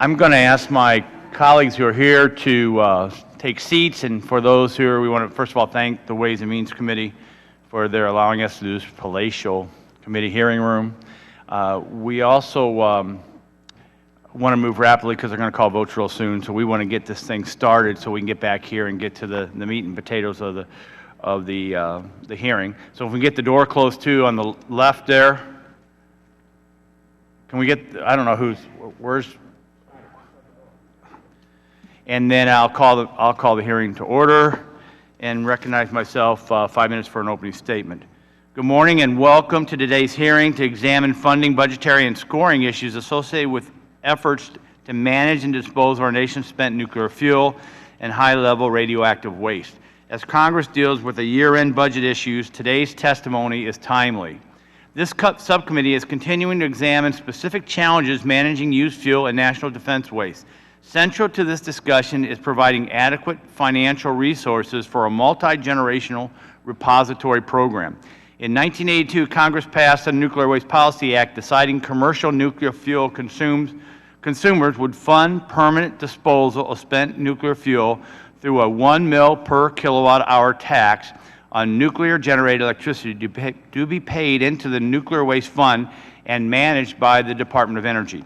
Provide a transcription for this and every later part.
I'm going to ask my colleagues who are here to take seats, and for those who are, we want to first of all thank the Ways and Means Committee for their allowing us to do this palatial committee hearing room. We also want to move rapidly because they're going to call votes real soon, so we want to get this thing started so we can get back here and get to the meat and potatoes of the hearing. So if we get the door closed too on the left there. Can we get, I don't know where's, and then I'll call the hearing to order and recognize myself 5 minutes for an opening statement. Good morning and welcome to today's hearing to examine funding, budgetary, and scoring issues associated with efforts to manage and dispose of our nation's spent nuclear fuel and high-level radioactive waste. As Congress deals with the year-end budget issues, today's testimony is timely. This subcommittee is continuing to examine specific challenges managing used fuel and national defense waste. Central to this discussion is providing adequate financial resources for a multi-generational repository program. In 1982, Congress passed the Nuclear Waste Policy Act, deciding commercial nuclear fuel consumers would fund permanent disposal of spent nuclear fuel through a 1 mil per kilowatt-hour tax on nuclear-generated electricity to be paid into the Nuclear Waste Fund and managed by the Department of Energy.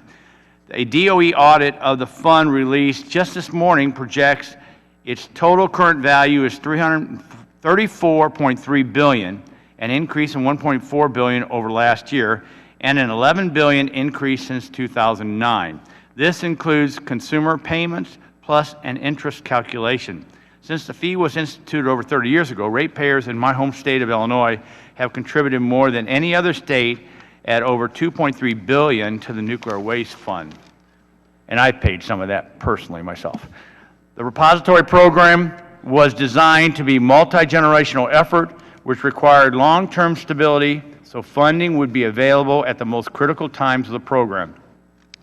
A DOE audit of the fund released just this morning projects its total current value is $334.3 billion, an increase of $1.4 billion over last year, and an $11 billion increase since 2009. This includes consumer payments plus an interest calculation. Since the fee was instituted over 30 years ago, ratepayers in my home state of Illinois have contributed more than any other state at over $2.3 billion to the Nuclear Waste Fund. And I paid some of that personally myself. The repository program was designed to be a multi-generational effort which required long-term stability so funding would be available at the most critical times of the program.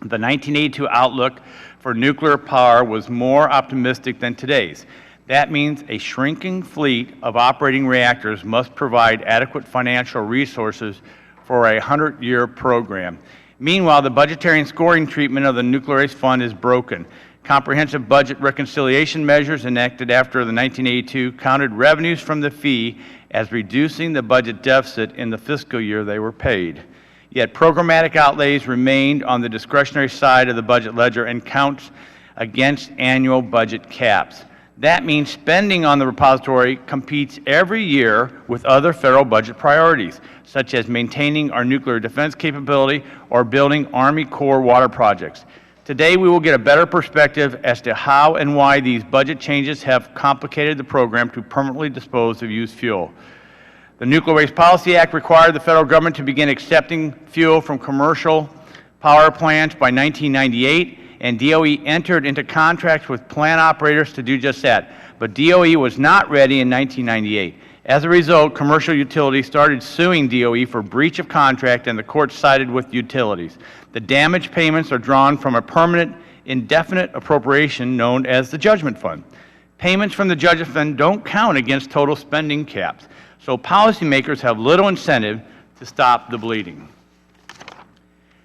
The 1982 outlook for nuclear power was more optimistic than today's. That means a shrinking fleet of operating reactors must provide adequate financial resources for a 100-year program. Meanwhile, the budgetary and scoring treatment of the Nuclear Waste Fund is broken. Comprehensive budget reconciliation measures enacted after the 1982 counted revenues from the fee as reducing the budget deficit in the fiscal year they were paid. Yet programmatic outlays remained on the discretionary side of the budget ledger and counts against annual budget caps. That means spending on the repository competes every year with other federal budget priorities, such as maintaining our nuclear defense capability or building Army Corps water projects. Today, we will get a better perspective as to how and why these budget changes have complicated the program to permanently dispose of used fuel. The Nuclear Waste Policy Act required the federal government to begin accepting fuel from commercial power plants by 1998, and DOE entered into contracts with plant operators to do just that. But DOE was not ready in 1998. As a result, commercial utilities started suing DOE for breach of contract, and the court sided with utilities. The damage payments are drawn from a permanent, indefinite appropriation known as the Judgment Fund. Payments from the Judgment Fund don't count against total spending caps, so policymakers have little incentive to stop the bleeding.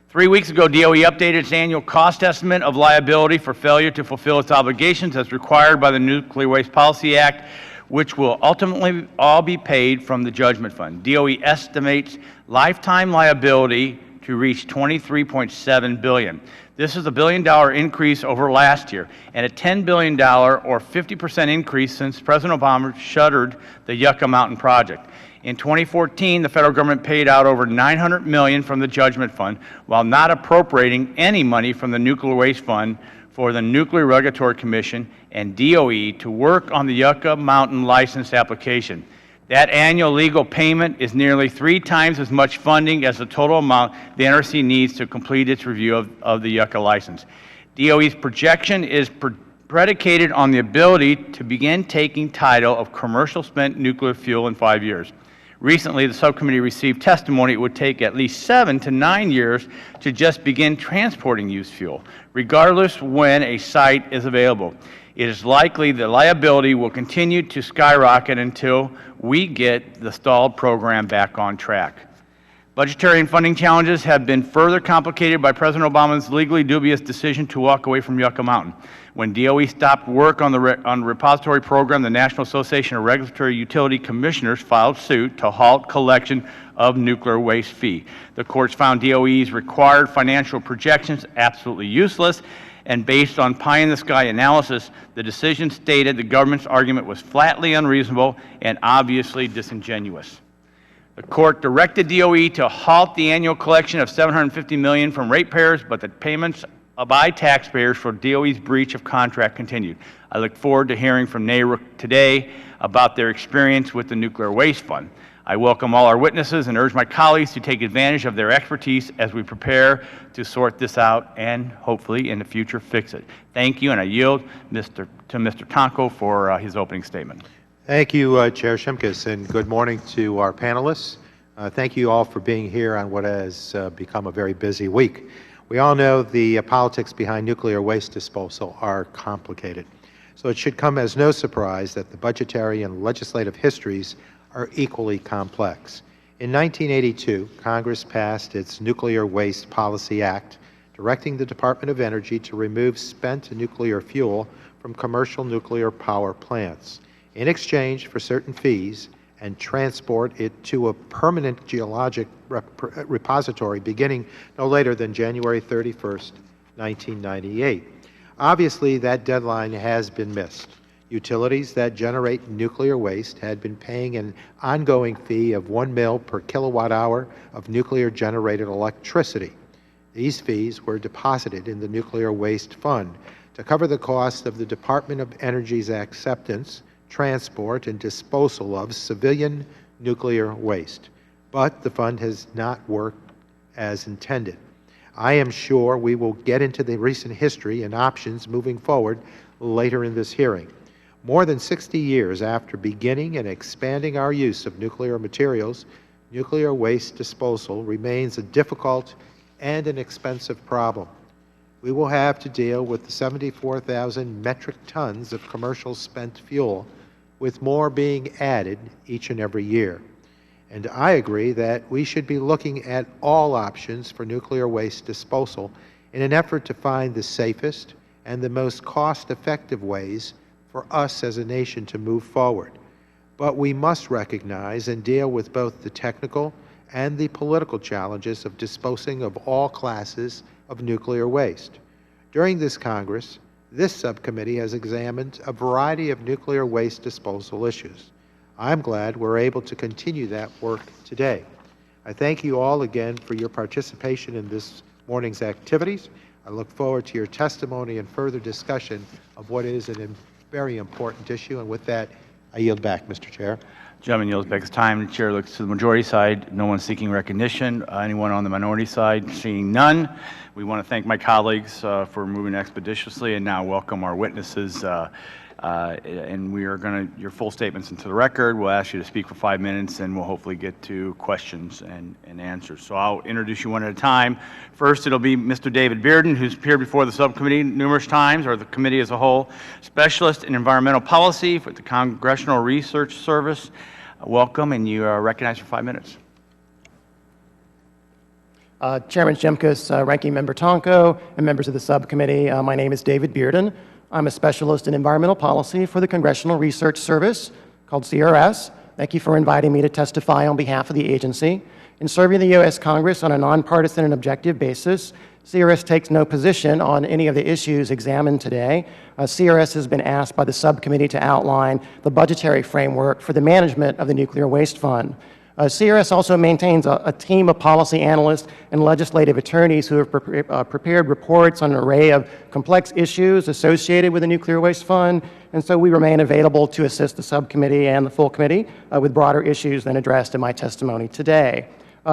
3 weeks ago, DOE updated its annual cost estimate of liability for failure to fulfill its obligations as required by the Nuclear Waste Policy Act, which will ultimately all be paid from the Judgment Fund. DOE estimates lifetime liability to reach $23.7 billion. This is a $1 billion increase over last year and a $10 billion or 50% increase since President Obama shuttered the Yucca Mountain project. In 2014, the federal government paid out over $900 million from the Judgment Fund while not appropriating any money from the Nuclear Waste Fund for the Nuclear Regulatory Commission and DOE to work on the Yucca Mountain license application. That annual legal payment is nearly 3 times as much funding as the total amount the NRC needs to complete its review of the Yucca license. DOE's projection is predicated on the ability to begin taking title of commercial spent nuclear fuel in 5 years. Recently, the subcommittee received testimony it would take at least 7 to 9 years to just begin transporting used fuel, regardless when a site is available. It is likely the liability will continue to skyrocket until we get the stalled program back on track. Budgetary and funding challenges have been further complicated by President Obama's legally dubious decision to walk away from Yucca Mountain. When DOE stopped work on the repository program, the National Association of Regulatory Utility Commissioners filed suit to halt collection of nuclear waste fee. The courts found DOE's required financial projections absolutely useless, and based on pie-in-the-sky analysis, the decision stated the government's argument was flatly unreasonable and obviously disingenuous. The court directed DOE to halt the annual collection of $750 million from ratepayers, but the payments by taxpayers for DOE's breach of contract continued. I look forward to hearing from NARUC today about their experience with the Nuclear Waste Fund. I welcome all our witnesses and urge my colleagues to take advantage of their expertise as we prepare to sort this out and hopefully in the future fix it. Thank you, and I yield to Mr. Tonko for his opening statement. Thank you, Chair Shimkus, and good morning to our panelists. Thank you all for being here on what has become a very busy week. We all know the politics behind nuclear waste disposal are complicated, so it should come as no surprise that the budgetary and legislative histories are equally complex. In 1982, Congress passed its Nuclear Waste Policy Act, directing the Department of Energy to remove spent nuclear fuel from commercial nuclear power plants in exchange for certain fees and transport it to a permanent geologic repository beginning no later than January 31st, 1998. Obviously, that deadline has been missed. Utilities that generate nuclear waste had been paying an ongoing fee of 1 mil per kilowatt hour of nuclear-generated electricity. These fees were deposited in the Nuclear Waste Fund to cover the cost of the Department of Energy's acceptance, transport, and disposal of civilian nuclear waste. But the fund has not worked as intended. I am sure we will get into the recent history and options moving forward later in this hearing. More than 60 years after beginning and expanding our use of nuclear materials, nuclear waste disposal remains a difficult and an expensive problem. We will have to deal with the 74,000 metric tons of commercial spent fuel, with more being added each and every year. And I agree that we should be looking at all options for nuclear waste disposal in an effort to find the safest and the most cost-effective ways for us as a nation to move forward. But we must recognize and deal with both the technical and the political challenges of disposing of all classes of nuclear waste. During this Congress, this subcommittee has examined a variety of nuclear waste disposal issues. I'm glad we're able to continue that work today. I thank you all again for your participation in this morning's activities. I look forward to your testimony and further discussion of what is a very important issue. And with that, I yield back, Mr. Chair. Gentleman yields back his time. The chair looks to the majority side. No one seeking recognition. Anyone on the minority side? Seeing none. We want to thank my colleagues for moving expeditiously, and now welcome our witnesses. And we are going to, your full statements into the record. We'll ask you to speak for 5 minutes, and we'll hopefully get to questions and answers. So I'll introduce you one at a time. First, it'll be Mr. David Bearden, who's appeared before the subcommittee numerous times, or the committee as a whole, specialist in environmental policy for the Congressional Research Service. Welcome, and you are recognized for 5 minutes. Chairman Shimkus, Ranking Member Tonko, and members of the subcommittee, my name is David Bearden. I'm a specialist in environmental policy for the Congressional Research Service, called CRS. Thank you for inviting me to testify on behalf of the agency. In serving the U.S. Congress on a nonpartisan and objective basis, CRS takes no position on any of the issues examined today. CRS has been asked by the subcommittee to outline the budgetary framework for the management of the Nuclear Waste Fund. CRS also maintains a team of policy analysts and legislative attorneys who have prepared reports on an array of complex issues associated with the Nuclear Waste Fund, and so we remain available to assist the subcommittee and the full committee with broader issues than addressed in my testimony today.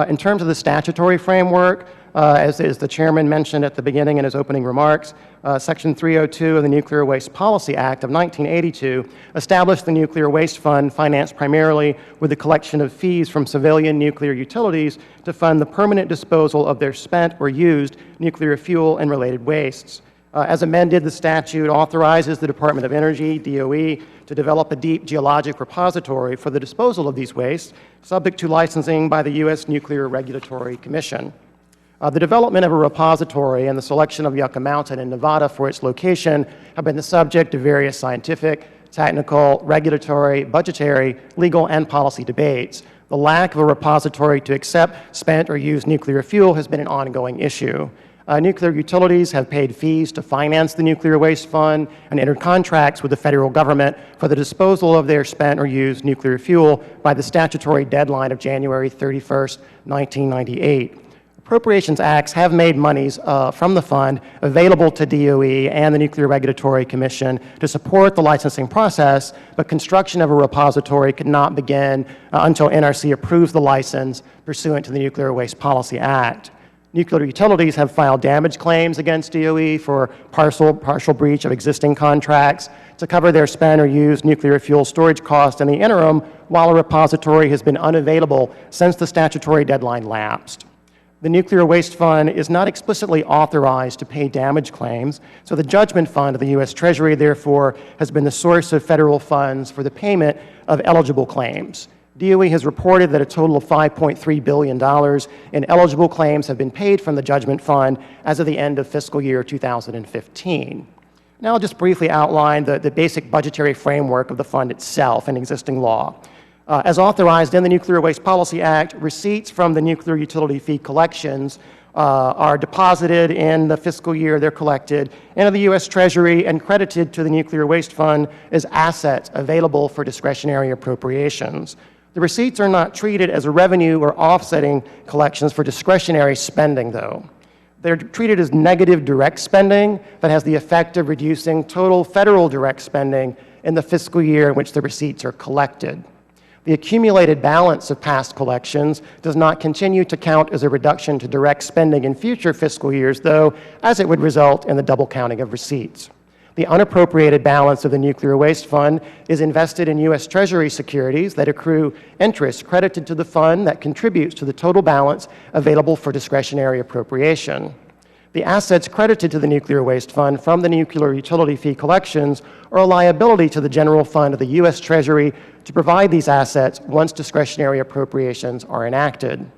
In terms of the statutory framework, as the chairman mentioned at the beginning in his opening remarks, Section 302 of the Nuclear Waste Policy Act of 1982 established the Nuclear Waste Fund, financed primarily with the collection of fees from civilian nuclear utilities to fund the permanent disposal of their spent or used nuclear fuel and related wastes. As amended, the statute authorizes the Department of Energy, DOE, to develop a deep geologic repository for the disposal of these wastes, subject to licensing by the U.S. Nuclear Regulatory Commission. The development of a repository and the selection of Yucca Mountain in Nevada for its location have been the subject of various scientific, technical, regulatory, budgetary, legal, and policy debates. The lack of a repository to accept spent or used nuclear fuel has been an ongoing issue. Nuclear utilities have paid fees to finance the Nuclear Waste Fund and entered contracts with the federal government for the disposal of their spent or used nuclear fuel by the statutory deadline of January 31st, 1998. Appropriations Acts have made monies from the fund available to DOE and the Nuclear Regulatory Commission to support the licensing process, but construction of a repository could not begin until NRC approves the license pursuant to the Nuclear Waste Policy Act. Nuclear utilities have filed damage claims against DOE for partial breach of existing contracts to cover their spent or used nuclear fuel storage costs in the interim, while a repository has been unavailable since the statutory deadline lapsed. The Nuclear Waste Fund is not explicitly authorized to pay damage claims, so the judgment fund of the U.S. Treasury, therefore, has been the source of federal funds for the payment of eligible claims. DOE has reported that a total of $5.3 billion in eligible claims have been paid from the judgment fund as of the end of fiscal year 2015. Now I'll just briefly outline the basic budgetary framework of the fund itself and existing law. As authorized in the Nuclear Waste Policy Act, receipts from the nuclear utility fee collections are deposited in the fiscal year they're collected into the U.S. Treasury and credited to the Nuclear Waste Fund as assets available for discretionary appropriations. The receipts are not treated as a revenue or offsetting collections for discretionary spending, though. They're treated as negative direct spending that has the effect of reducing total federal direct spending in the fiscal year in which the receipts are collected. The accumulated balance of past collections does not continue to count as a reduction to direct spending in future fiscal years, though, as it would result in the double counting of receipts. The unappropriated balance of the Nuclear Waste Fund is invested in U.S. Treasury securities that accrue interest credited to the fund that contributes to the total balance available for discretionary appropriation. The assets credited to the Nuclear Waste Fund from the nuclear utility fee collections are a liability to the general fund of the U.S. Treasury to provide these assets once discretionary appropriations are enacted.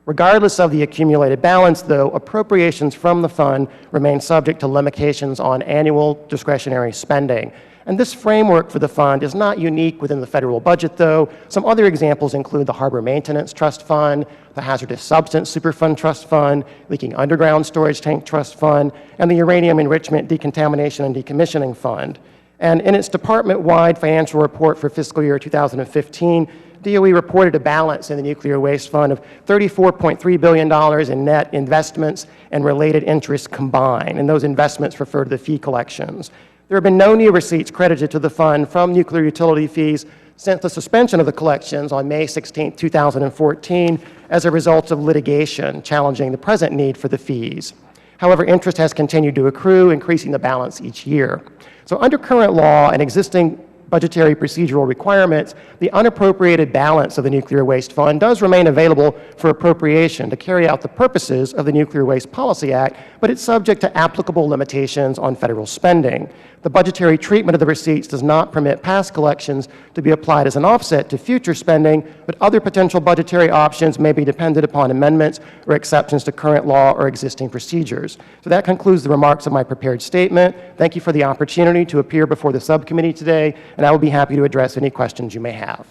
Regardless of the accumulated balance, though, appropriations from the fund remain subject to limitations on annual discretionary spending. And this framework for the fund is not unique within the federal budget, though. Some other examples include the Harbor Maintenance Trust Fund, the Hazardous Substance Superfund Trust Fund, Leaking Underground Storage Tank Trust Fund, and the Uranium Enrichment Decontamination and Decommissioning Fund. And in its department-wide financial report for fiscal year 2015, DOE reported a balance in the Nuclear Waste Fund of $34.3 billion in net investments and related interests combined, and those investments refer to the fee collections. There have been no new receipts credited to the fund from nuclear utility fees since the suspension of the collections on May 16, 2014, as a result of litigation challenging the present need for the fees. However, interest has continued to accrue, increasing the balance each year. So under current law and existing budgetary procedural requirements, the unappropriated balance of the Nuclear Waste Fund does remain available for appropriation to carry out the purposes of the Nuclear Waste Policy Act, but it's subject to applicable limitations on federal spending. The budgetary treatment of the receipts does not permit past collections to be applied as an offset to future spending, but other potential budgetary options may be dependent upon amendments or exceptions to current law or existing procedures. So that concludes the remarks of my prepared statement. Thank you for the opportunity to appear before the subcommittee today, and I will be happy to address any questions you may have.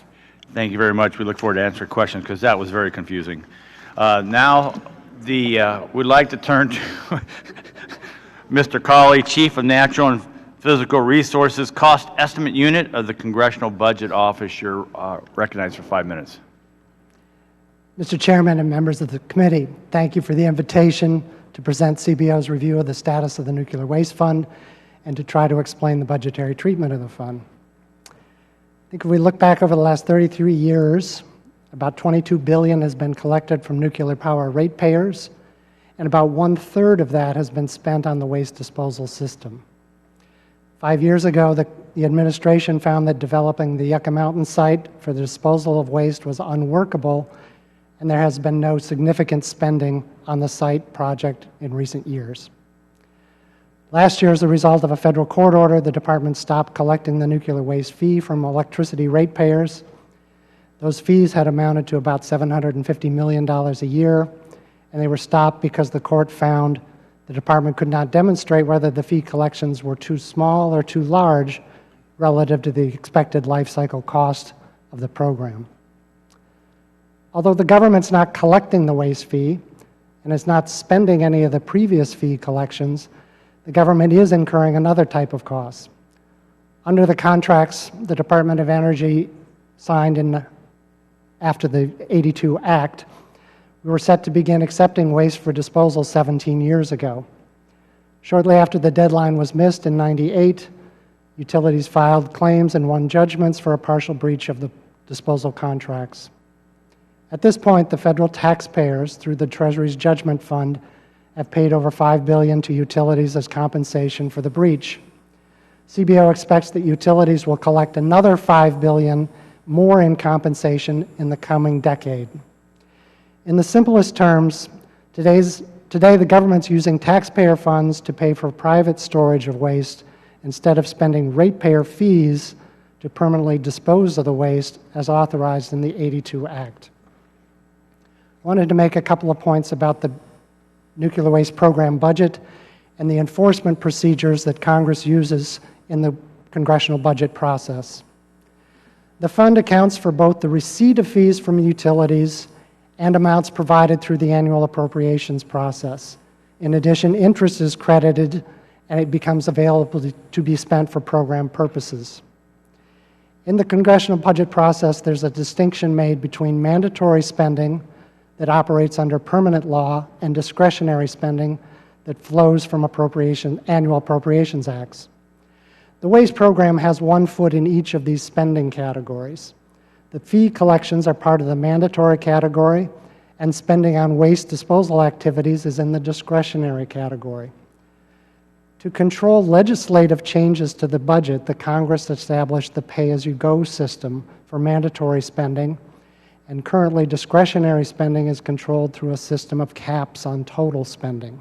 Thank you very much. We look forward to answering questions because that was very confusing. Now, we'd like to turn to Mr. Cawley, Chief of Natural and Physical Resources Cost Estimate Unit of the Congressional Budget Office. You're recognized for 5 minutes. Mr. Chairman and members of the committee, thank you for the invitation to present CBO's review of the status of the Nuclear Waste Fund and to try to explain the budgetary treatment of the fund. I think if we look back over the last 33 years, about $22 billion has been collected from nuclear power ratepayers, and about 1/3 of that has been spent on the waste disposal system. 5 years ago, the administration found that developing the Yucca Mountain site for the disposal of waste was unworkable, and there has been no significant spending on the site project in recent years. Last year, as a result of a federal court order, the department stopped collecting the nuclear waste fee from electricity ratepayers. Those fees had amounted to about $750 million a year, and they were stopped because the court found the department could not demonstrate whether the fee collections were too small or too large relative to the expected life cycle cost of the program. Although the government's not collecting the waste fee and is not spending any of the previous fee collections, the government is incurring another type of cost. Under the contracts the Department of Energy signed after the '82 Act, we were set to begin accepting waste for disposal 17 years ago. Shortly after the deadline was missed in '98, utilities filed claims and won judgments for a partial breach of the disposal contracts. At this point, the federal taxpayers, through the Treasury's Judgment Fund, have paid over $5 billion to utilities as compensation for the breach. CBO expects that utilities will collect another $5 billion more in compensation in the coming decade. In the simplest terms, today the government's using taxpayer funds to pay for private storage of waste instead of spending ratepayer fees to permanently dispose of the waste as authorized in the '82 Act. I wanted to make a couple of points about the nuclear waste program budget and the enforcement procedures that Congress uses in the congressional budget process. The fund accounts for both the receipt of fees from utilities and amounts provided through the annual appropriations process. In addition, interest is credited and it becomes available to be spent for program purposes. In the congressional budget process, there's a distinction made between mandatory spending that operates under permanent law and discretionary spending that flows from annual appropriations acts. The waste program has one foot in each of these spending categories. The fee collections are part of the mandatory category, and spending on waste disposal activities is in the discretionary category. To control legislative changes to the budget, the Congress established the pay-as-you-go system for mandatory spending, and currently discretionary spending is controlled through a system of caps on total spending.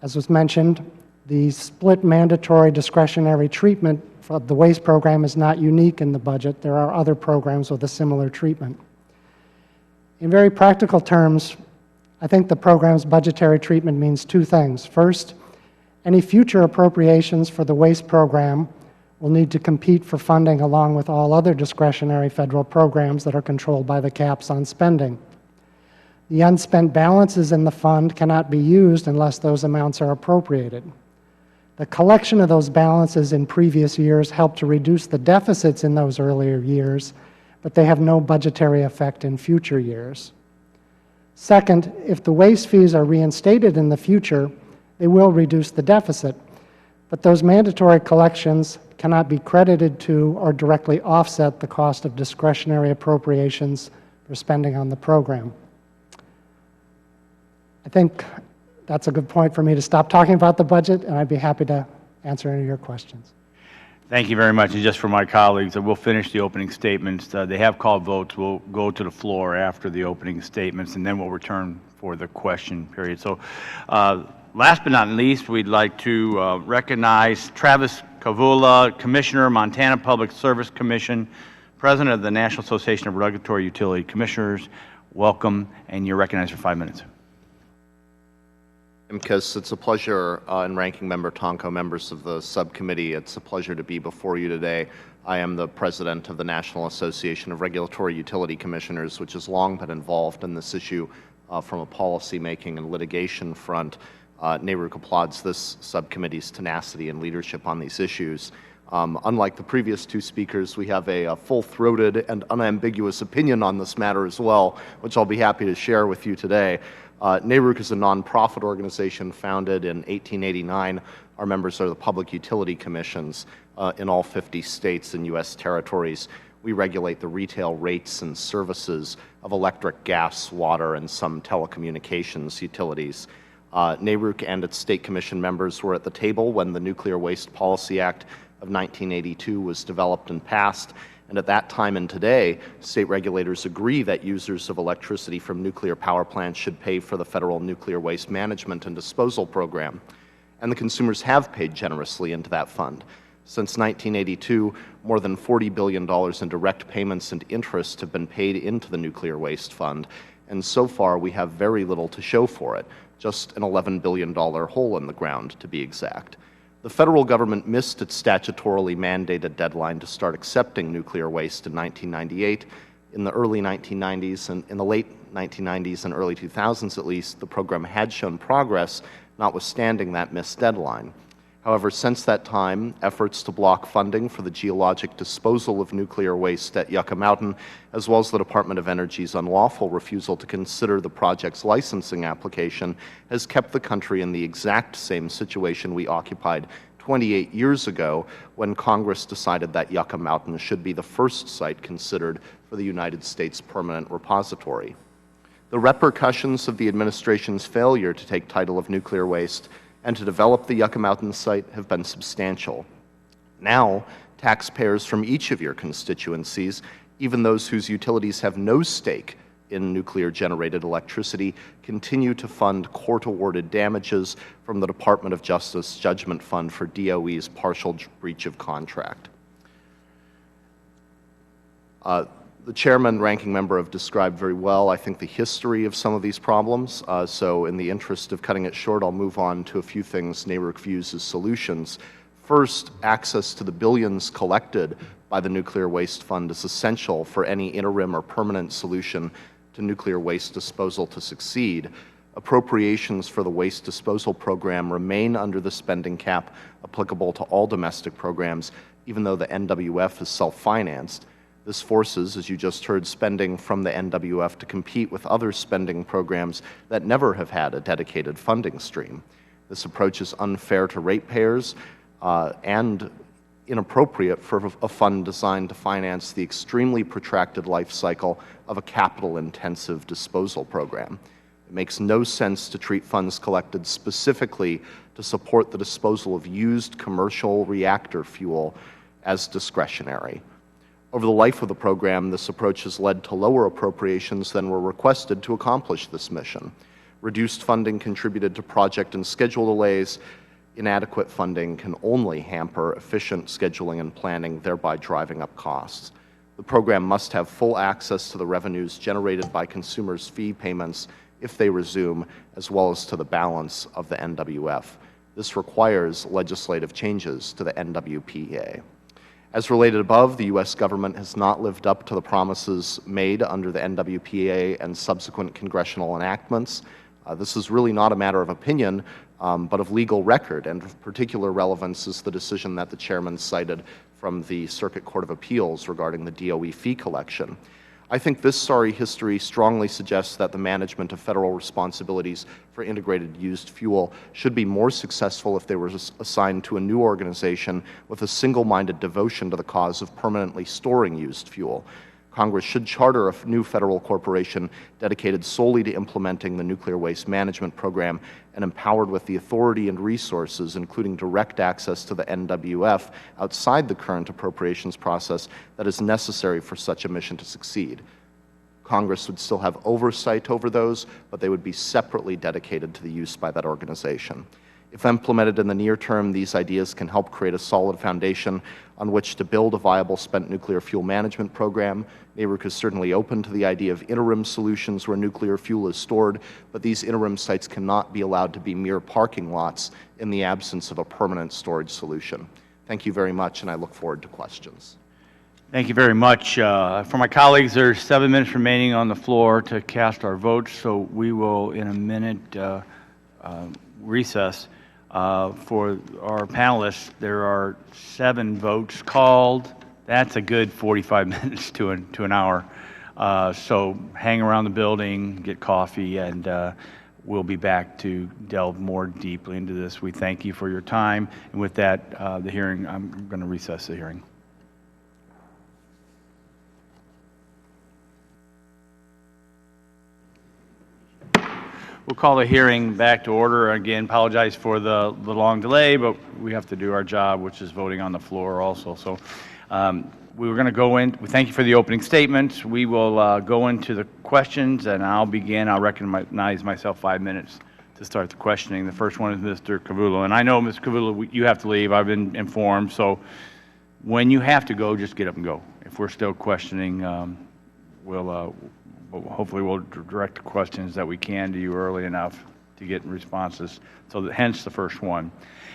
As was mentioned, the split mandatory discretionary treatment of the waste program is not unique in the budget. There are other programs with a similar treatment. In very practical terms, I think the program's budgetary treatment means two things. First, any future appropriations for the waste program will need to compete for funding along with all other discretionary federal programs that are controlled by the caps on spending. The unspent balances in the fund cannot be used unless those amounts are appropriated. The collection of those balances in previous years helped to reduce the deficits in those earlier years, but they have no budgetary effect in future years. Second, if the waste fees are reinstated in the future, they will reduce the deficit, but those mandatory collections cannot be credited to or directly offset the cost of discretionary appropriations for spending on the program. I think that's a good point for me to stop talking about the budget, and I'd be happy to answer any of your questions. Thank you very much. And just for my colleagues, we'll finish the opening statements. They have called votes. We'll go to the floor after the opening statements, and then we'll return for the question period. So last but not least, we'd like to recognize Travis Kavula, Commissioner, Montana Public Service Commission, President of the National Association of Regulatory Utility Commissioners. Welcome, and you're recognized for 5 minutes. Because it's a pleasure, and Ranking Member Tonko, members of the subcommittee, it's a pleasure to be before you today. I am the president of the National Association of Regulatory Utility Commissioners, which has long been involved in this issue from a policymaking and litigation front. NARUC applauds this subcommittee's tenacity and leadership on these issues. Unlike the previous two speakers, we have a full-throated and unambiguous opinion on this matter as well, which I'll be happy to share with you today. NARUC is a nonprofit organization founded in 1889. Our members are the public utility commissions in all 50 states and U.S. territories. We regulate the retail rates and services of electric, gas, water, and some telecommunications utilities. NARUC and its state commission members were at the table when the Nuclear Waste Policy Act of 1982 was developed and passed. And at that time and today, state regulators agree that users of electricity from nuclear power plants should pay for the federal nuclear waste management and disposal program. and the consumers have paid generously into that fund. Since 1982, more than $40 billion in direct payments and interest have been paid into the Nuclear Waste Fund, and so far we have very little to show for it, just an $11 billion hole in the ground, to be exact. The federal government missed its statutorily mandated deadline to start accepting nuclear waste in 1998. In the early 1990s and in the late 1990s and early 2000s at least, the program had shown progress, notwithstanding that missed deadline. However, since that time, efforts to block funding for the geologic disposal of nuclear waste at Yucca Mountain, as well as the Department of Energy's unlawful refusal to consider the project's licensing application, has kept the country in the exact same situation we occupied 28 years ago when Congress decided that Yucca Mountain should be the first site considered for the United States Permanent Repository. The repercussions of the administration's failure to take title of nuclear waste and to develop the Yucca Mountain site have been substantial. Now, taxpayers from each of your constituencies, even those whose utilities have no stake in nuclear-generated electricity, continue to fund court-awarded damages from the Department of Justice Judgment Fund for DOE's partial breach of contract. The chairman and ranking member have described very well, I think, the history of some of these problems. So in the interest of cutting it short, I'll move on to a few things NARUC views as solutions. First, access to the billions collected by the Nuclear Waste Fund is essential for any interim or permanent solution to nuclear waste disposal to succeed. Appropriations for the waste disposal program remain under the spending cap applicable to all domestic programs, even though the NWF is self-financed. This forces, as you just heard, spending from the NWF to compete with other spending programs that never have had a dedicated funding stream. This approach is unfair to ratepayers and inappropriate for a fund designed to finance the extremely protracted life cycle of a capital-intensive disposal program. It makes no sense to treat funds collected specifically to support the disposal of used commercial reactor fuel as discretionary. Over the life of the program, this approach has led to lower appropriations than were requested to accomplish this mission. Reduced funding contributed to project and schedule delays. Inadequate funding can only hamper efficient scheduling and planning, thereby driving up costs. The program must have full access to the revenues generated by consumers' fee payments if they resume, as well as to the balance of the NWF. This requires legislative changes to the NWPA. As related above, the U.S. government has not lived up to the promises made under the NWPA and subsequent congressional enactments. This is really not a matter of opinion, but of legal record, and of particular relevance is the decision that the chairman cited from the Circuit Court of Appeals regarding the DOE fee collection. I think this sorry history strongly suggests that the management of federal responsibilities for integrated used fuel should be more successful if they were assigned to a new organization with a single-minded devotion to the cause of permanently storing used fuel. Congress should charter a new federal corporation dedicated solely to implementing the Nuclear Waste Management Program and empowered with the authority and resources, including direct access to the NWF outside the current appropriations process, that is necessary for such a mission to succeed. Congress would still have oversight over those, but they would be separately dedicated to the use by that organization. If implemented in the near term, these ideas can help create a solid foundation on which to build a viable spent nuclear fuel management program. NARUC is certainly open to the idea of interim solutions where nuclear fuel is stored, but these interim sites cannot be allowed to be mere parking lots in the absence of a permanent storage solution. Thank you very much, and I look forward to questions. Thank you very much. For my colleagues, there's 7 minutes remaining on the floor to cast our votes, so we will, in a minute, recess. For our panelists, there are 7 votes called. That's a good 45 minutes to an hour. So hang around the building, get coffee, and we'll be back to delve more deeply into this. We thank you for your time. And with that, the hearing, I'm going to recess the hearing. We'll call the hearing back to order. Again, apologize for the long delay, but we have to do our job, which is voting on the floor also. So we were going to go in. We thank you for the opening statements. We will go into the questions, and I'll begin. I'll recognize myself 5 minutes to start the questioning. The first one is Mr. Kavula. And I know, Mr. Kavula, you have to leave. I've been informed. So when you have to go, just get up and go. If we're still questioning, hopefully we'll direct the questions that we can to you early enough to get responses. So hence the first one.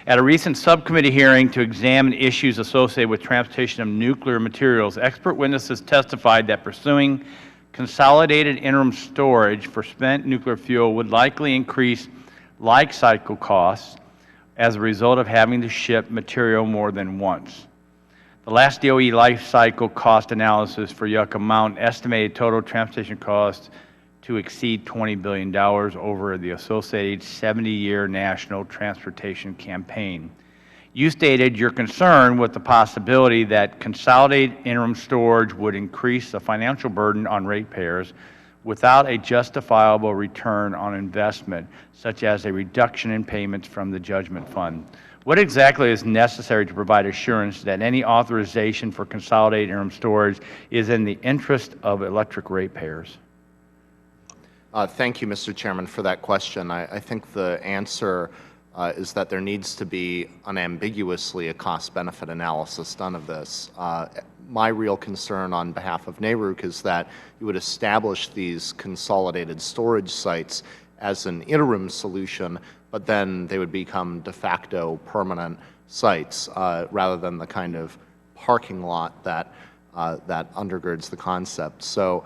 At a recent subcommittee hearing to examine issues associated with transportation of nuclear materials, expert witnesses testified that pursuing consolidated interim storage for spent nuclear fuel would likely increase life cycle costs as a result of having to ship material more than once. The last DOE life cycle cost analysis for Yucca Mountain estimated total transportation costs to exceed $20 billion over the associated 70-year national transportation campaign. You stated your concern with the possibility that consolidated interim storage would increase the financial burden on ratepayers without a justifiable return on investment, such as a reduction in payments from the judgment fund. What exactly is necessary to provide assurance that any authorization for consolidated interim storage is in the interest of electric ratepayers? Thank you, Mr. Chairman, for that question. I think the answer is that there needs to be unambiguously a cost-benefit analysis done of this. My real concern on behalf of NARUC is that you would establish these consolidated storage sites as an interim solution, but then they would become de facto permanent sites rather than the kind of parking lot that undergirds the concept. So,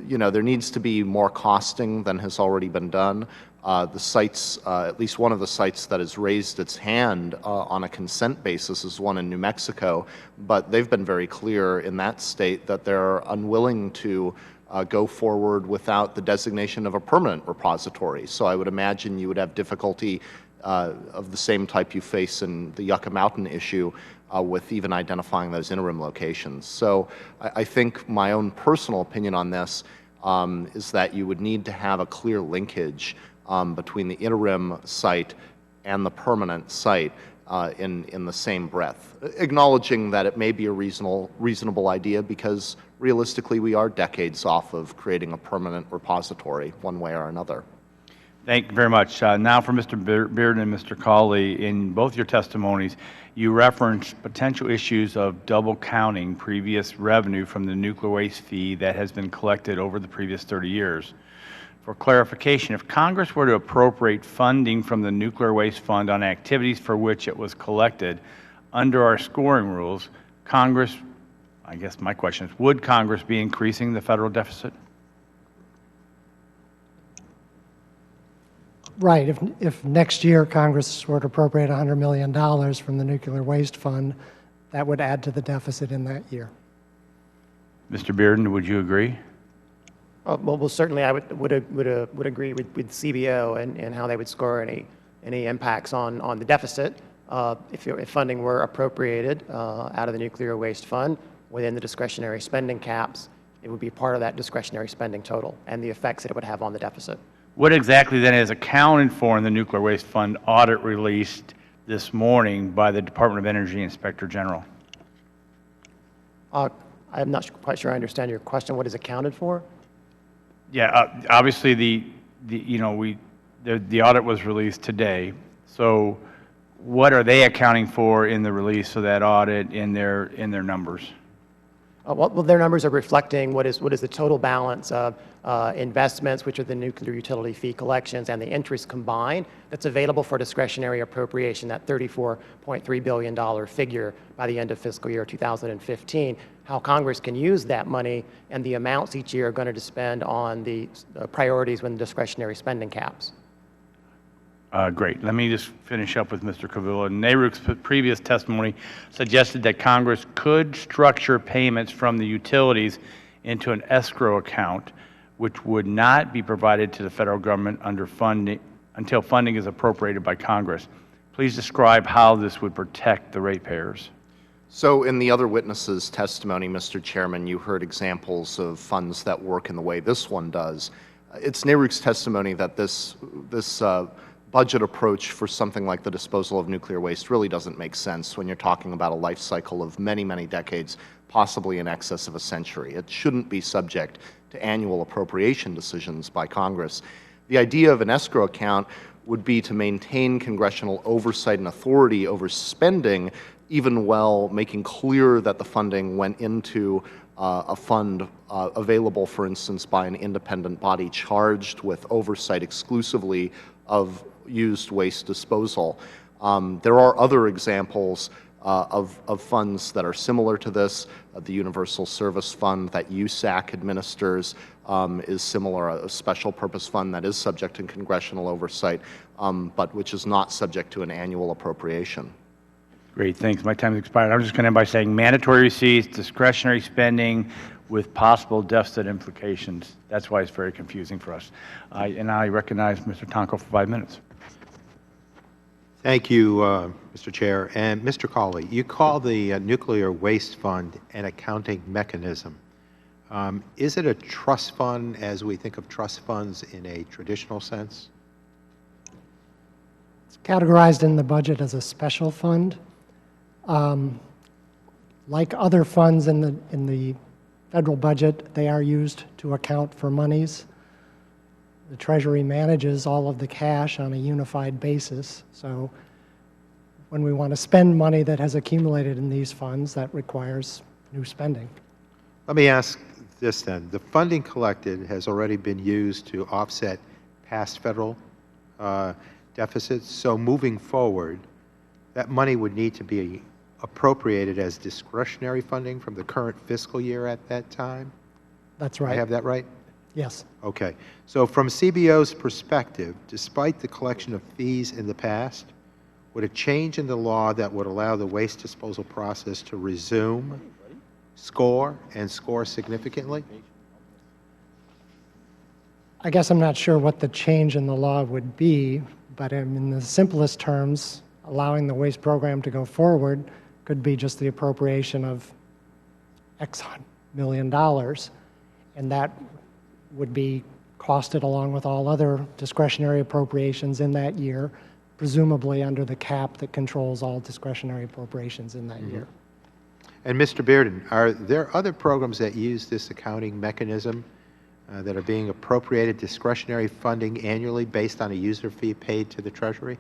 there needs to be more costing than has already been done. The sites, at least one of the sites that has raised its hand on a consent basis is one in New Mexico, but they've been very clear in that state that they're unwilling to go forward without the designation of a permanent repository. So I would imagine you would have difficulty of the same type you face in the Yucca Mountain issue with even identifying those interim locations. So I think my own personal opinion on this is that you would need to have a clear linkage between the interim site and the permanent site in the same breath, acknowledging that it may be a reasonable idea because realistically we are decades off of creating a permanent repository one way or another. Thank you very much. Now for Mr. Bearden and Mr. Cawley, in both your testimonies, you referenced potential issues of double counting previous revenue from the nuclear waste fee that has been collected over the previous 30 years. For clarification, if Congress were to appropriate funding from the Nuclear Waste Fund on activities for which it was collected under our scoring rules, Congress, I guess my question is, would Congress be increasing the federal deficit? Right. If next year Congress were to appropriate $100 million from the Nuclear Waste Fund, that would add to the deficit in that year. Mr. Bearden, would you agree? Well, certainly I would agree with CBO and how they would score any impacts on the deficit if funding were appropriated out of the Nuclear Waste Fund within the discretionary spending caps. It would be part of that discretionary spending total and the effects that it would have on the deficit. What exactly then is accounted for in the Nuclear Waste Fund audit released this morning by the Department of Energy Inspector General? I'm not quite sure I understand your question. What is accounted for? Yeah, obviously the audit was released today. So what are they accounting for in the release of that audit in their numbers? Well, their numbers are reflecting what is the total balance of investments, which are the nuclear utility fee collections, and the interest combined that's available for discretionary appropriation, that $34.3 billion figure by the end of fiscal year 2015. How Congress can use that money and the amounts each year are going to spend on the priorities when discretionary spending caps. Great. Let me just finish up with Mr. Kavula. NARUC's previous testimony suggested that Congress could structure payments from the utilities into an escrow account, which would not be provided to the federal government until funding is appropriated by Congress. Please describe how this would protect the ratepayers. So in the other witnesses' testimony, Mr. Chairman, you heard examples of funds that work in the way this one does. It's NARUC's testimony that this budget approach for something like the disposal of nuclear waste really doesn't make sense when you're talking about a life cycle of many, many decades, possibly in excess of a century. It shouldn't be subject to annual appropriation decisions by Congress. The idea of an escrow account would be to maintain congressional oversight and authority over spending, even while making clear that the funding went into a fund available, for instance, by an independent body charged with oversight exclusively of used waste disposal. There are other examples of funds that are similar to this. The Universal Service Fund that USAC administers is similar, a special purpose fund that is subject to congressional oversight, but which is not subject to an annual appropriation. Great, thanks. My time has expired. I'm just going to end by saying mandatory receipts, discretionary spending with possible deficit implications. That's why it's very confusing for us. And I recognize Mr. Tonko for 5 minutes. Thank you, Mr. Chair. And Mr. Cawley, you call the Nuclear Waste Fund an accounting mechanism. Is it a trust fund as we think of trust funds in a traditional sense? It's categorized in the budget as a special fund. Like other funds in the federal budget, they are used to account for monies. The Treasury manages all of the cash on a unified basis. So when we want to spend money that has accumulated in these funds, that requires new spending. Let me ask this then. The funding collected has already been used to offset past federal deficits. So moving forward, that money would need to be appropriated as discretionary funding from the current fiscal year at that time? That's I right. have that right? Yes. Okay. So from CBO's perspective, despite the collection of fees in the past, would a change in the law that would allow the waste disposal process to resume, score, and score significantly? I guess I'm not sure what the change in the law would be, but in the simplest terms, allowing the waste program to go forward could be just the appropriation of X million dollars, and that would be costed along with all other discretionary appropriations in that year, presumably under the cap that controls all discretionary appropriations in that year. And Mr. Bearden, are there other programs that use this accounting mechanism that are being appropriated discretionary funding annually based on a user fee paid to the Treasury?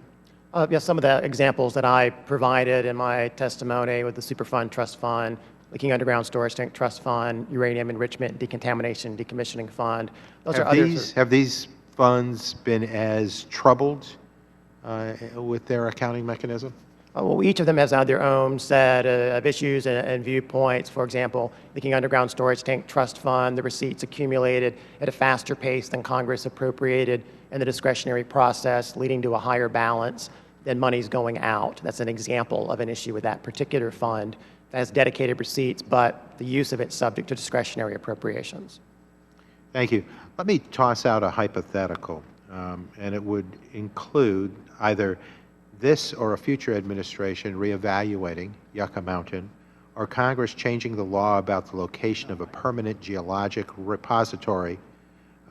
Yes, some of the examples that I provided in my testimony with the Superfund Trust Fund, Leaking Underground Storage Tank Trust Fund, Uranium Enrichment, Decontamination, Decommissioning Fund. Those are others. Have these funds been as troubled with their accounting mechanism? Well, each of them has had their own set of issues and viewpoints. For example, Leaking Underground Storage Tank Trust Fund, the receipts accumulated at a faster pace than Congress appropriated in the discretionary process, leading to a higher balance than money's going out. That's an example of an issue with that particular fund that has dedicated receipts, but the use of it's subject to discretionary appropriations. Thank you. Let me toss out a hypothetical, and it would include either this or a future administration reevaluating Yucca Mountain, or Congress changing the law about the location of a permanent geologic repository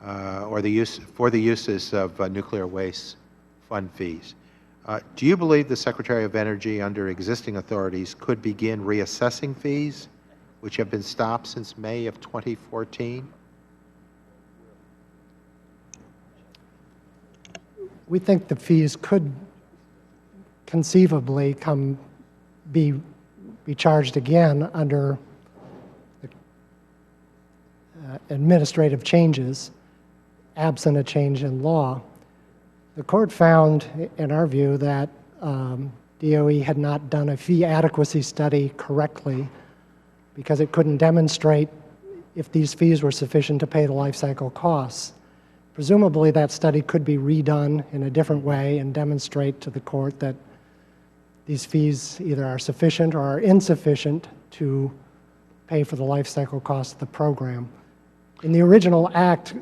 or for the uses of nuclear waste fund fees. Do you believe the Secretary of Energy, under existing authorities, could begin reassessing fees, which have been stopped since May of 2014? We think the fees could conceivably be charged again under the, administrative changes, absent a change in law. The court found, in our view, that DOE had not done a fee adequacy study correctly because it couldn't demonstrate if these fees were sufficient to pay the life cycle costs. Presumably, that study could be redone in a different way and demonstrate to the court that these fees either are sufficient or are insufficient to pay for the life cycle costs of the program. In the original act,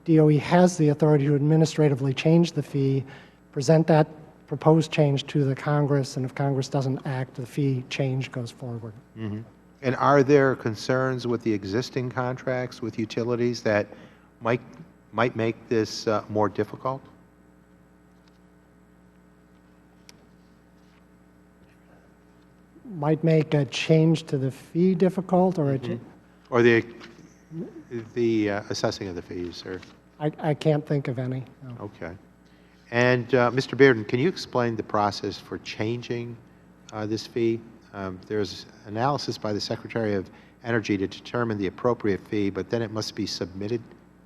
DOE has the authority to administratively change the fee, present that proposed change to the Congress, and if Congress doesn't act, the fee change goes forward. Mm-hmm. And are there concerns with the existing contracts with utilities that might make this more difficult? Might make a change to the fee difficult, or or the assessing of the fees, or I can't think of any. No. okay. And Mr. Bearden, can you explain the process for changing this fee? There's analysis by the Secretary of Energy to determine the appropriate fee, but then it must be submitted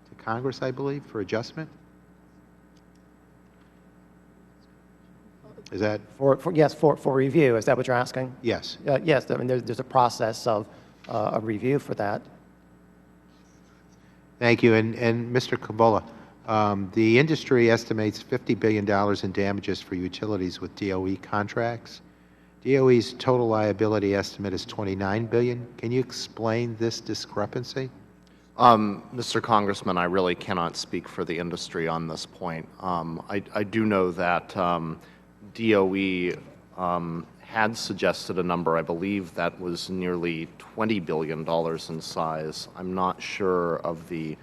to Congress, I believe, for adjustment? Is that? Yes, for review. Is that what you're asking? Yes. Yes, I mean, there's a process of a review for that. Thank you. And Mr. Kavula, the industry estimates $50 billion in damages for utilities with DOE contracts. DOE's total liability estimate is $29 billion. Can you explain this discrepancy? Mr. Congressman, I really cannot speak for the industry on this point. I do know that DOE had suggested a number, I believe that was nearly $20 billion in size. I'm not sure of the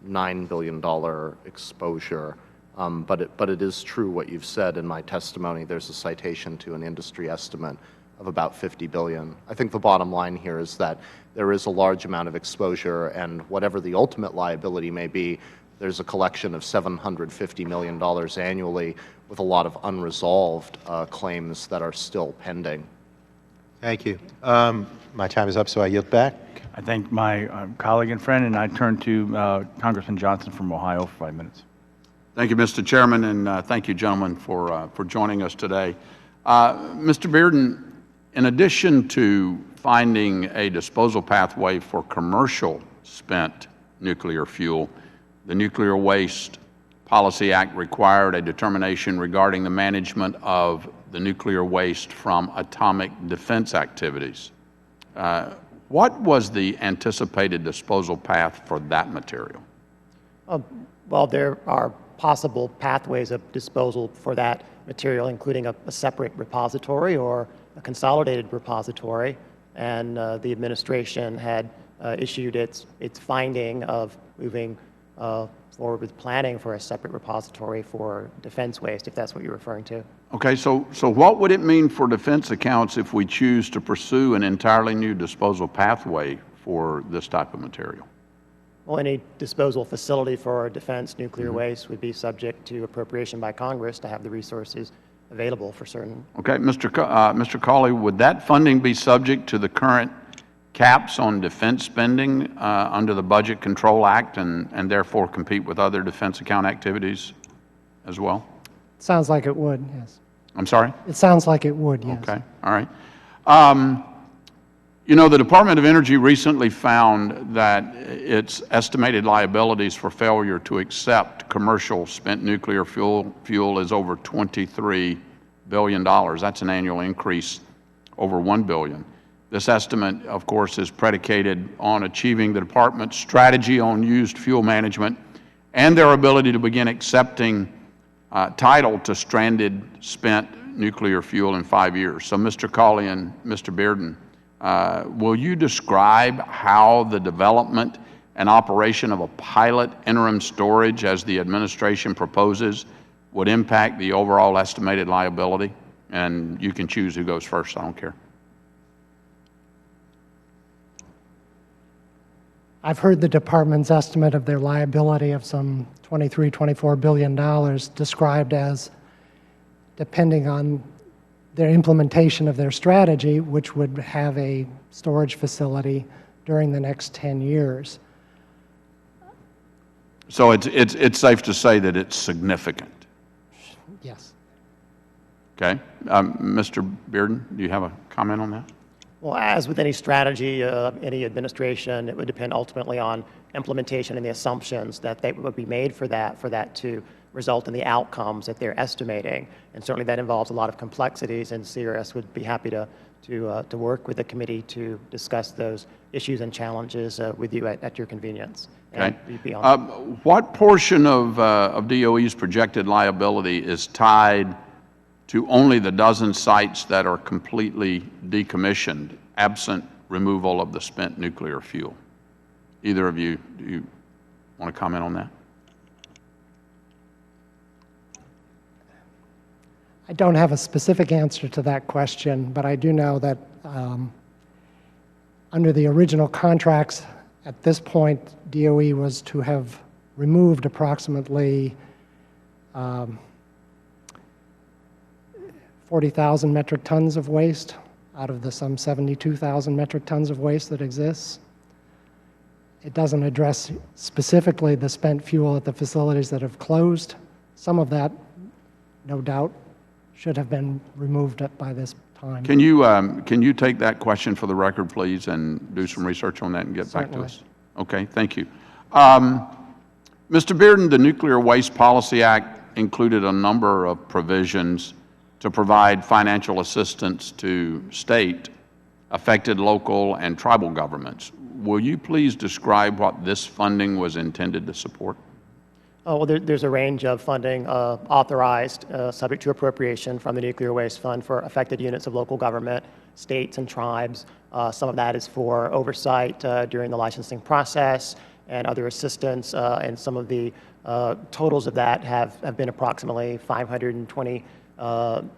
$9 billion exposure, but it is true what you've said in my testimony. There's a citation to an industry estimate of about $50 billion. I think the bottom line here is that there is a large amount of exposure, and whatever the ultimate liability may be, there's a collection of $750 million annually with a lot of unresolved claims that are still pending. Thank you. My time is up, so I yield back. I thank my colleague and friend, and I turn to Congressman Johnson from Ohio for 5 minutes. Thank you, Mr. Chairman, and thank you, gentlemen, for joining us today. Mr. Bearden, in addition to finding a disposal pathway for commercial spent nuclear fuel, the Nuclear Waste Policy Act required a determination regarding the management of the nuclear waste from atomic defense activities. What was the anticipated disposal path for that material? Well, there are possible pathways of disposal for that material, including a separate repository or a consolidated repository, and the administration had issued its finding of moving forward with planning for a separate repository for defense waste, if that's what you're referring to. Okay, so what would it mean for defense accounts if we choose to pursue an entirely new disposal pathway for this type of material? Well, any disposal facility for defense nuclear waste would be subject to appropriation by Congress to have the resources available for certain. Okay, Mr. Cawley, would that funding be subject to the current caps on defense spending under the Budget Control Act and therefore compete with other defense account activities as well? Sounds like it would, yes. I'm sorry? It sounds like it would, yes. Okay, all right. You know, the Department of Energy recently found that its estimated liabilities for failure to accept commercial spent nuclear fuel is over $23 billion. That's an annual increase over $1 billion. This estimate, of course, is predicated on achieving the Department's strategy on used fuel management and their ability to begin accepting title to stranded spent nuclear fuel in 5 years. So, Mr. Cawley and Mr. Bearden, will you describe how the development and operation of a pilot interim storage, as the administration proposes, would impact the overall estimated liability? And you can choose who goes first, I don't care. I've heard the department's estimate of their liability of some $24 billion described as, depending on their implementation of their strategy, which would have a storage facility during the next 10 years. So it's safe to say that it's significant. Yes. Okay. Mr. Bearden, do you have a comment on that? Well, as with any strategy, any administration, it would depend ultimately on implementation and the assumptions that they would be made for that to result in the outcomes that they're estimating. And certainly that involves a lot of complexities, and CRS would be happy to work with the committee to discuss those issues and challenges with you at your convenience. Okay. What portion of DOE's projected liability is tied to only the dozen sites that are completely decommissioned, absent removal of the spent nuclear fuel? Either of you, do you want to comment on that? I don't have a specific answer to that question, but I do know that under the original contracts, at this point, DOE was to have removed approximately 40,000 metric tons of waste out of the some 72,000 metric tons of waste that exists. It doesn't address specifically the spent fuel at the facilities that have closed. Some of that, no doubt, should have been removed by this time. Can you take that question for the record, please, and do some research on that and get back to us? Okay, thank you. Mr. Bearden, the Nuclear Waste Policy Act included a number of provisions to provide financial assistance to state, affected local, and tribal governments. Will you please describe what this funding was intended to support? Well, there's a range of funding authorized, subject to appropriation from the Nuclear Waste Fund for affected units of local government, states and tribes. Some of that is for oversight during the licensing process and other assistance, and some of the totals of that have been approximately $520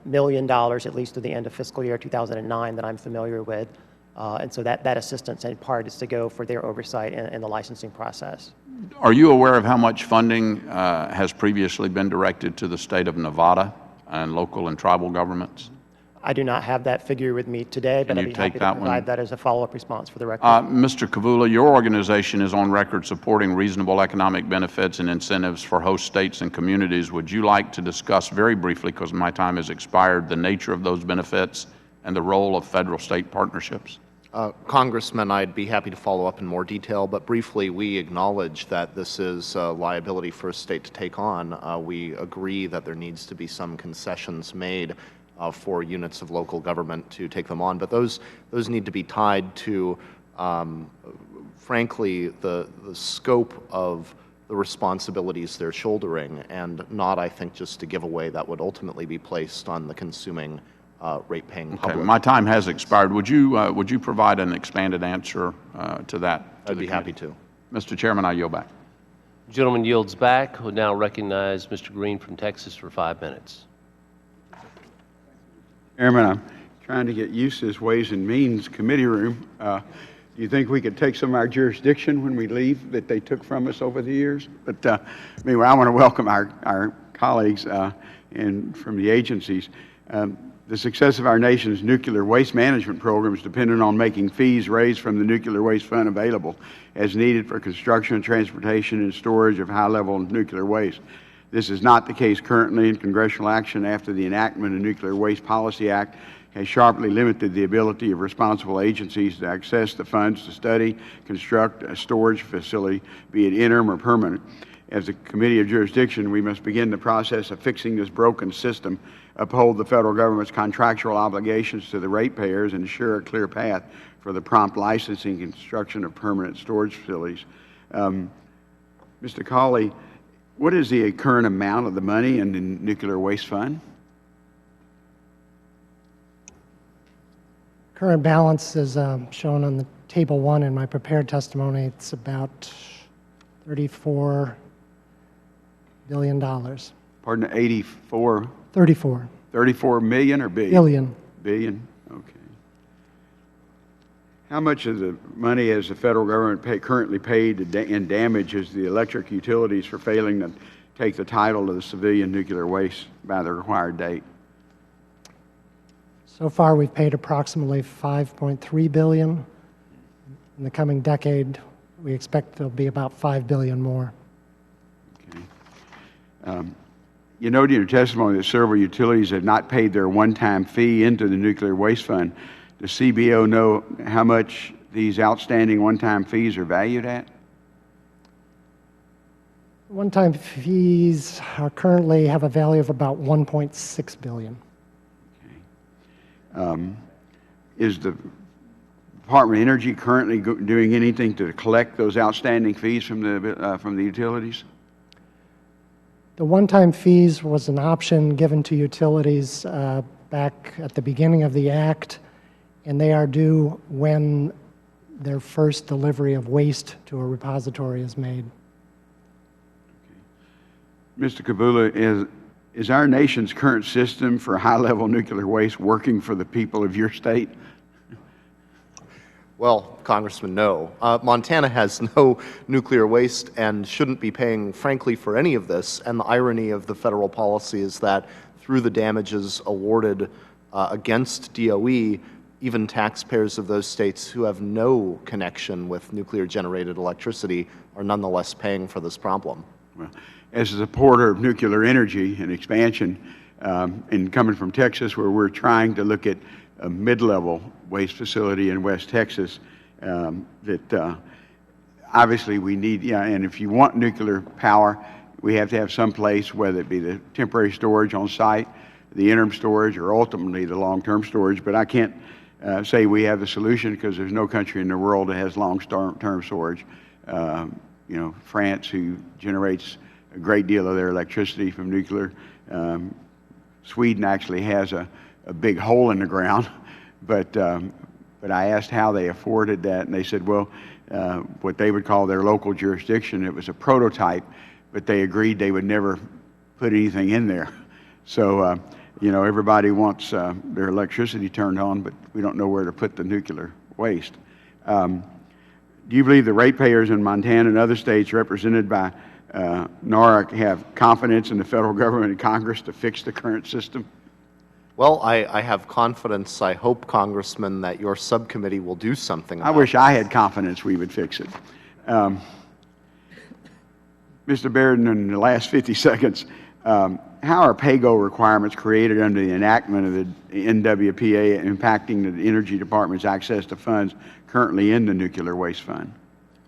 million, at least to the end of fiscal year 2009 that I'm familiar with. And so that assistance in part is to go for their oversight in the licensing process. Are you aware of how much funding has previously been directed to the state of Nevada and local and tribal governments? I do not have that figure with me today, but I'd be happy to provide that as a follow-up response for the record. Mr. Kavula, your organization is on record supporting reasonable economic benefits and incentives for host states and communities. Would you like to discuss very briefly, because my time has expired, the nature of those benefits and the role of federal-state partnerships? Congressman, I'd be happy to follow up in more detail, but briefly, we acknowledge that this is a liability for a state to take on. We agree that there needs to be some concessions made for units of local government to take them on, but those need to be tied to, frankly, the scope of the responsibilities they're shouldering, and not, I think, just a giveaway that would ultimately be placed on the consuming rate-paying public. Okay, my time has expired. Would you provide an expanded answer to that? I'd be happy to. Mr. Chairman, I yield back. The gentleman yields back. We'll now recognize Mr. Green from Texas for 5 minutes. Chairman, I'm trying to get used to this Ways and Means committee room. Do you think we could take some of our jurisdiction when we leave that they took from us over the years? But anyway, I want to welcome our colleagues and from the agencies. The success of our nation's nuclear waste management program is dependent on making fees raised from the Nuclear Waste Fund available as needed for construction, transportation, and storage of high-level nuclear waste. This is not the case currently, and congressional action after the enactment of the Nuclear Waste Policy Act has sharply limited the ability of responsible agencies to access the funds to study, construct a storage facility, be it interim or permanent. As a committee of jurisdiction, we must begin the process of fixing this broken system, uphold the federal government's contractual obligations to the ratepayers, and ensure a clear path for the prompt licensing and construction of permanent storage facilities. Mr. Cawley, what is the current amount of the money in the Nuclear Waste Fund? Current balance is shown on the Table 1 in my prepared testimony. It's about $34 billion. Pardon, 84? 34. 34 million or billion? Billion. Billion, okay. How much of the money has the federal government currently paid in damages to the electric utilities for failing to take the title of the civilian nuclear waste by the required date? So far, we've paid approximately $5.3 billion. In the coming decade, we expect there'll be about $5 billion more. Okay. You noted in your testimony that several utilities have not paid their one-time fee into the Nuclear Waste Fund. Does CBO know how much these outstanding one-time fees are valued at? One-time fees currently have a value of about $1.6 billion. Okay. Is the Department of Energy currently doing anything to collect those outstanding fees from the utilities? The one-time fees was an option given to utilities back at the beginning of the Act, and they are due when their first delivery of waste to a repository is made. Okay. Mr. Kavula, is our nation's current system for high-level nuclear waste working for the people of your state? Well, Congressman, no. Montana has no nuclear waste and shouldn't be paying, frankly, for any of this. And the irony of the federal policy is that through the damages awarded against DOE, even taxpayers of those states who have no connection with nuclear-generated electricity are nonetheless paying for this problem. Well, as a supporter of nuclear energy and expansion, and coming from Texas, where we're trying to look at a mid-level waste facility in West Texas, obviously we need, and if you want nuclear power, we have to have some place, whether it be the temporary storage on site, the interim storage, or ultimately the long-term storage. But I can't say we have the solution, because there's no country in the world that has long-term storage. France, who generates a great deal of their electricity from nuclear. Sweden actually has a big hole in the ground, but I asked how they afforded that, and they said, well, what they would call their local jurisdiction, it was a prototype, but they agreed they would never put anything in there. So, everybody wants their electricity turned on, but we don't know where to put the nuclear waste. Do you believe the ratepayers in Montana and other states represented by NARC have confidence in the federal government and Congress to fix the current system? Well, I have confidence, I hope, Congressman, that your subcommittee will do something about I wish I had confidence we would fix it. Mr. Bearden, in the last 50 seconds, how are pay-go requirements created under the enactment of the NWPA impacting the Energy Department's access to funds currently in the Nuclear Waste Fund?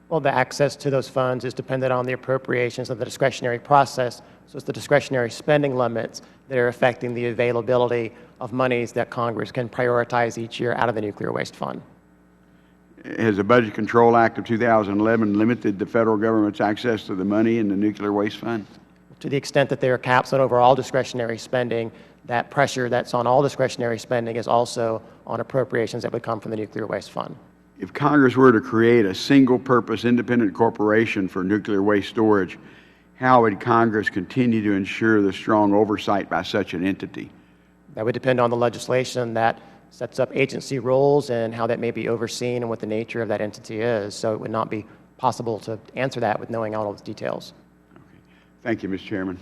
Well, the access to those funds is dependent on the appropriations of the discretionary process. So it's the discretionary spending limits that are affecting the availability of monies that Congress can prioritize each year out of the Nuclear Waste Fund. Has the Budget Control Act of 2011 limited the federal government's access to the money in the Nuclear Waste Fund? To the extent that there are caps on overall discretionary spending, that pressure that's on all discretionary spending is also on appropriations that would come from the Nuclear Waste Fund. If Congress were to create a single-purpose independent corporation for nuclear waste storage, how would Congress continue to ensure the strong oversight by such an entity? That would depend on the legislation that sets up agency roles and how that may be overseen and what the nature of that entity is. So it would not be possible to answer that with knowing all of the details. Thank you, Mr. Chairman.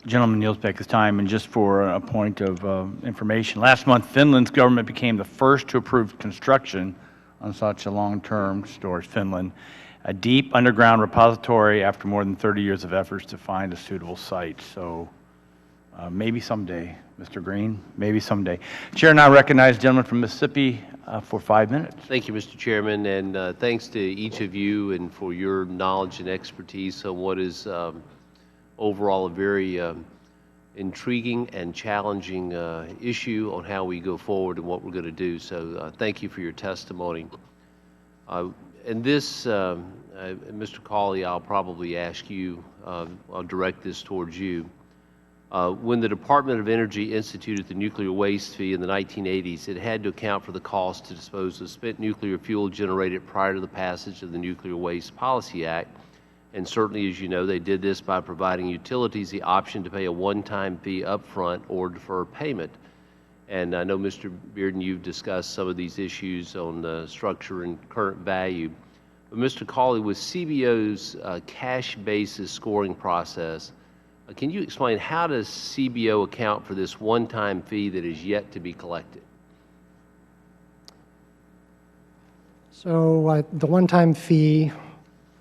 Gentleman yields back his time. And just for a point of information, last month Finland's government became the first to approve construction on such a long-term storage. Finland, a deep underground repository after more than 30 years of efforts to find a suitable site. So maybe someday, Mr. Green, maybe someday. Chair now recognizes the gentleman from Mississippi for 5 minutes. Thank you, Mr. Chairman, and thanks to each of you and for your knowledge and expertise on what is overall a very intriguing and challenging issue on how we go forward and what we're going to do. So thank you for your testimony. And this, Mr. Cawley, I'll probably ask you, I'll direct this towards you. When the Department of Energy instituted the nuclear waste fee in the 1980s, it had to account for the cost to dispose of spent nuclear fuel generated prior to the passage of the Nuclear Waste Policy Act. And certainly, as you know, they did this by providing utilities the option to pay a one-time fee up front or defer payment. And I know, Mr. Bearden, you've discussed some of these issues on the structure and current value. But Mr. Cawley, with CBO's cash basis scoring process, can you explain how does CBO account for this one-time fee that is yet to be collected? So the one-time fee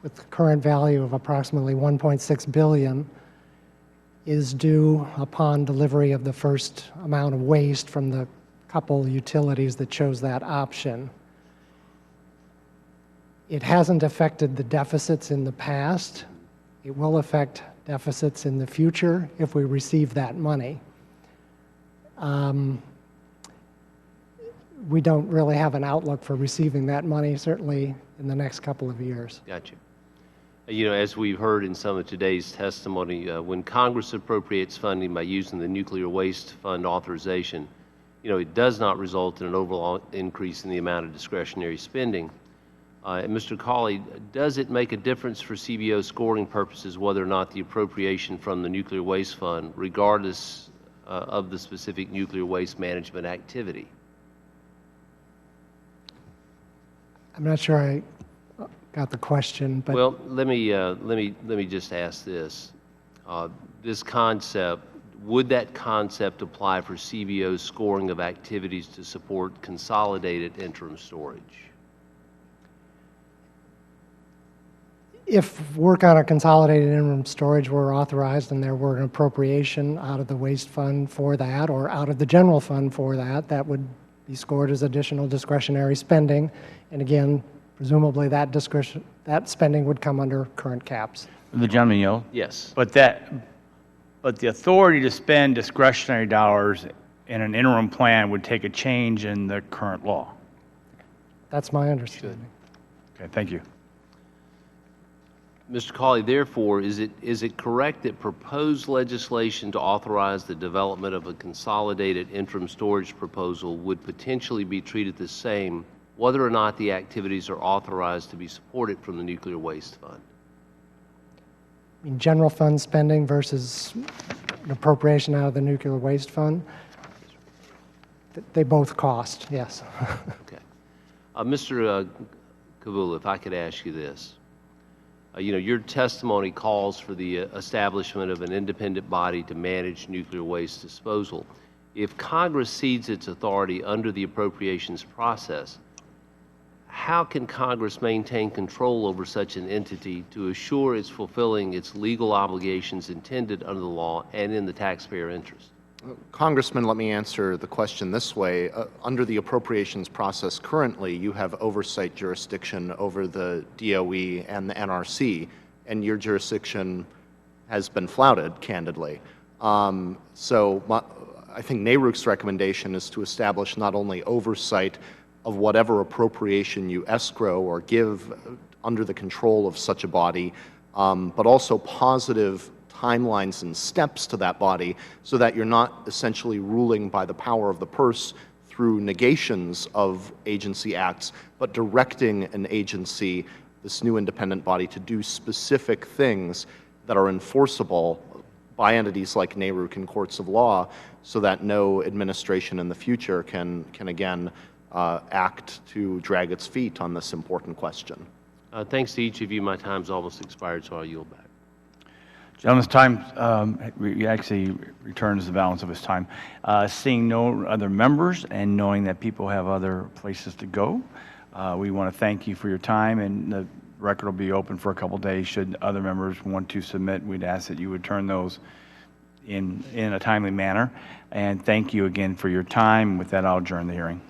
with the current value of approximately $1.6 billion is due upon delivery of the first amount of waste from the couple utilities that chose that option. It hasn't affected the deficits in the past. It will affect deficits in the future if we receive that money. We don't really have an outlook for receiving that money, certainly in the next couple of years. Gotcha. You know, as we've heard in some of today's testimony, when Congress appropriates funding by using the Nuclear Waste Fund authorization, it does not result in an overall increase in the amount of discretionary spending. And Mr. Cawley, does it make a difference for CBO scoring purposes whether or not the appropriation from the Nuclear Waste Fund, regardless of the specific nuclear waste management activity? I'm not sure I got the question, but well, let me just ask this: this concept, would that concept apply for CBO's scoring of activities to support consolidated interim storage? If work on a consolidated interim storage were authorized and there were an appropriation out of the waste fund for that or out of the general fund for that, that would be scored as additional discretionary spending. And again, presumably that spending would come under current caps. The gentleman yield. Yes. But the authority to spend discretionary dollars in an interim plan would take a change in the current law. That's my understanding. Okay, thank you. Mr. Cawley, therefore, is it correct that proposed legislation to authorize the development of a consolidated interim storage proposal would potentially be treated the same whether or not the activities are authorized to be supported from the Nuclear Waste Fund? I mean, general fund spending versus an appropriation out of the nuclear waste fund, they both cost, yes. Okay. Mr. Kavula, if I could ask you this. Your testimony calls for the establishment of an independent body to manage nuclear waste disposal. If Congress cedes its authority under the appropriations process, how can Congress maintain control over such an entity to assure it's fulfilling its legal obligations intended under the law and in the taxpayer interest? Congressman, let me answer the question this way. Under the appropriations process currently, you have oversight jurisdiction over the DOE and the NRC, and your jurisdiction has been flouted, candidly. I think NARUC's recommendation is to establish not only oversight of whatever appropriation you escrow or give under the control of such a body, but also positive timelines and steps to that body so that you're not essentially ruling by the power of the purse through negations of agency acts, but directing an agency, this new independent body, to do specific things that are enforceable by entities like NARUC and courts of law so that no administration in the future can again act to drag its feet on this important question. Thanks to each of you. My time's almost expired, so I'll yield back. Gentleman's time actually returns the balance of his time. Seeing no other members and knowing that people have other places to go, we want to thank you for your time, and the record will be open for a couple days. Should other members want to submit, we'd ask that you would turn those in a timely manner. And thank you again for your time. With that, I'll adjourn the hearing.